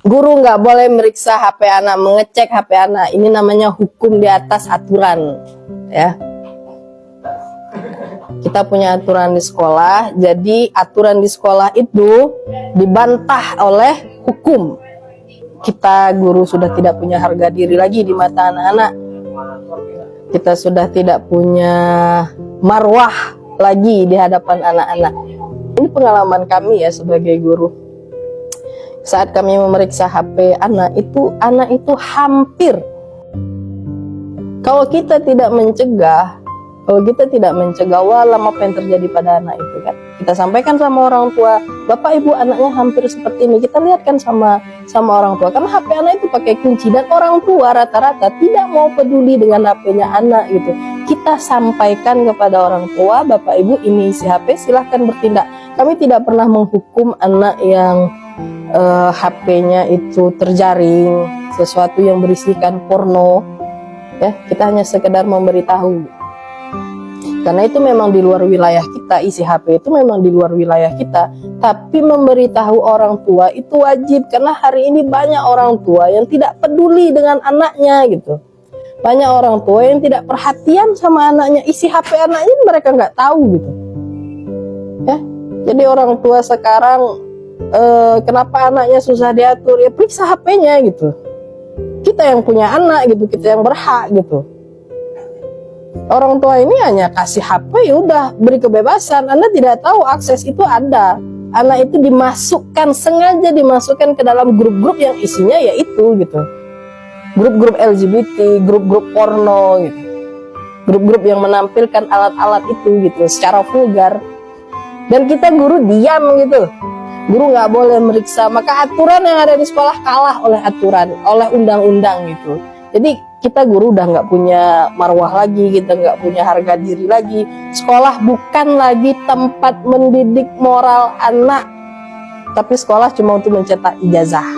Guru nggak boleh meriksa HP anak, mengecek HP anak. Ini namanya hukum di atas aturan, ya. Kita punya aturan di sekolah, jadi aturan di sekolah itu dibantah oleh hukum. Kita guru sudah tidak punya harga diri lagi di mata anak-anak. Kita sudah tidak punya marwah lagi di hadapan anak-anak. Ini pengalaman kami ya sebagai guru. Saat kami memeriksa HP anak itu hampir, kalau kita tidak mencegah, walam apa yang terjadi pada anak itu kan. Kita sampaikan sama orang tua, bapak ibu anaknya hampir seperti ini. Kita lihat kan sama orang tua, karena HP anak itu pakai kunci dan orang tua rata-rata tidak mau peduli dengan HP-nya anak gitu. Kita sampaikan kepada orang tua, bapak ibu ini isi HP, silahkan bertindak. Kami tidak pernah menghukum anak yang HP-nya itu terjaring sesuatu yang berisikan porno, ya. Kita hanya sekedar memberitahu, karena itu memang di luar wilayah kita. Isi HP itu memang di luar wilayah kita, tapi memberitahu orang tua itu wajib, karena hari ini banyak orang tua yang tidak peduli dengan anaknya gitu. Banyak orang tua yang tidak perhatian sama anaknya, isi HP anaknya mereka nggak tahu gitu, ya. Jadi orang tua sekarang kenapa anaknya susah diatur, ya periksa HP-nya gitu. Kita yang punya anak gitu, kita yang berhak gitu. Orang tua ini hanya kasih HP, ya udah beri kebebasan. Anda tidak tahu akses itu ada. Anak itu sengaja dimasukkan ke dalam grup-grup yang isinya ya itu gitu. Grup-grup LGBT, grup-grup porno gitu. Grup-grup yang menampilkan alat-alat itu gitu secara vulgar. Dan kita guru diam gitu. Guru nggak boleh meriksa, maka aturan yang ada di sekolah kalah oleh undang-undang gitu. Jadi kita guru udah nggak punya marwah lagi, kita nggak punya harga diri lagi. Sekolah bukan lagi tempat mendidik moral anak, tapi sekolah cuma untuk mencetak ijazah.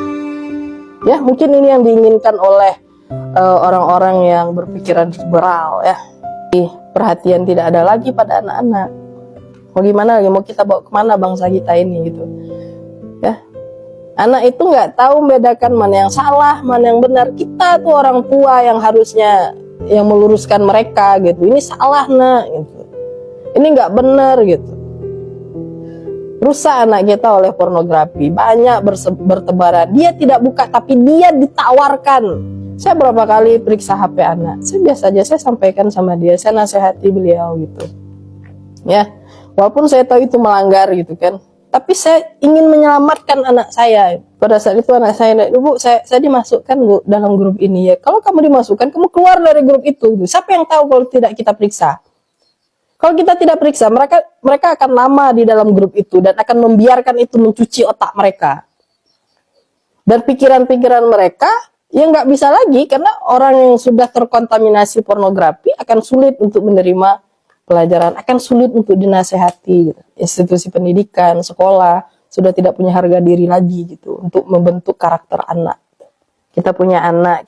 Ya, mungkin ini yang diinginkan oleh orang-orang yang berpikiran liberal, ya. Perhatian tidak ada lagi pada anak-anak. Mau gimana lagi? Mau kita bawa kemana bangsa kita ini gitu? Ya, anak itu nggak tahu membedakan mana yang salah, mana yang benar. Kita tuh orang tua yang harusnya yang meluruskan mereka gitu. Ini salah nak, gitu. Ini nggak benar gitu. Rusak anak kita oleh pornografi, banyak bertebaran. Dia tidak buka, tapi dia ditawarkan. Saya berapa kali periksa HP anak. Saya biasa aja, saya sampaikan sama dia, saya nasihati beliau gitu. Ya, walaupun saya tahu itu melanggar gitu kan. Tapi saya ingin menyelamatkan anak saya. Pada saat itu anak saya, Bu, saya dimasukkan Bu dalam grup ini ya. Kalau kamu dimasukkan, kamu keluar dari grup itu. Siapa yang tahu kalau tidak kita periksa? Kalau kita tidak periksa, mereka akan lama di dalam grup itu dan akan membiarkan itu mencuci otak mereka. Dan pikiran-pikiran mereka yang nggak bisa lagi, karena orang yang sudah terkontaminasi pornografi akan sulit untuk menerima pelajaran, akan sulit untuk dinasehati gitu. Institusi pendidikan, sekolah sudah tidak punya harga diri lagi gitu untuk membentuk karakter anak. Kita punya anak,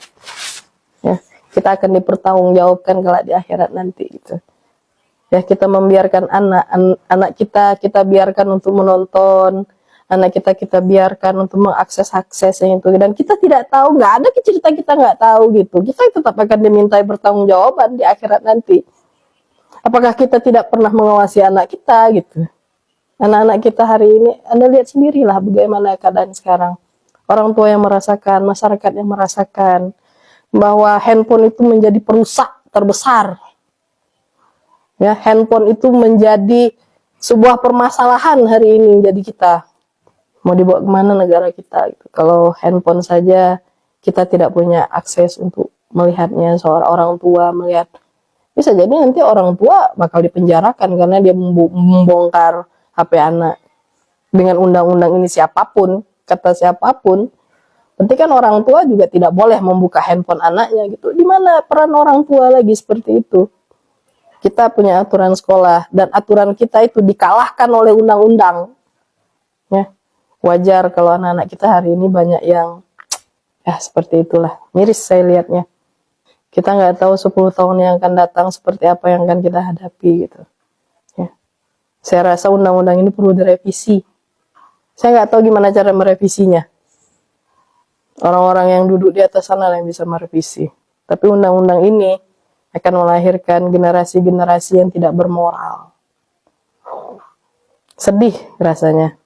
ya, kita akan dipertanggungjawabkan kelak di akhirat nanti gitu. Ya, kita membiarkan anak kita biarkan untuk menonton, anak kita biarkan untuk mengakses yang itu, dan kita tidak tahu, nggak ada cerita kita nggak tahu gitu. Kita tetap akan dimintai pertanggungjawaban di akhirat nanti. Apakah kita tidak pernah mengawasi anak kita gitu? Anak-anak kita hari ini, Anda lihat sendirilah bagaimana keadaan sekarang. Orang tua yang merasakan, masyarakat yang merasakan bahwa handphone itu menjadi perusak terbesar. Ya, handphone itu menjadi sebuah permasalahan hari ini. Jadi kita mau dibawa kemana negara kita gitu. Kalau handphone saja kita tidak punya akses untuk melihatnya, seorang orang tua melihat. Bisa jadi nanti orang tua bakal dipenjarakan karena dia membongkar HP anak. Dengan undang-undang ini siapapun, kata siapapun, berarti kan orang tua juga tidak boleh membuka handphone anaknya gitu. Di mana peran orang tua lagi seperti itu? Kita punya aturan sekolah dan aturan kita itu dikalahkan oleh undang-undang. Ya, wajar kalau anak-anak kita hari ini banyak yang ya seperti itulah. Miris saya lihatnya. Kita nggak tahu 10 tahun yang akan datang seperti apa yang akan kita hadapi gitu. Ya. Saya rasa undang-undang ini perlu direvisi. Saya nggak tahu gimana cara merevisinya. Orang-orang yang duduk di atas sana yang bisa merevisi. Tapi undang-undang ini akan melahirkan generasi-generasi yang tidak bermoral. Sedih rasanya.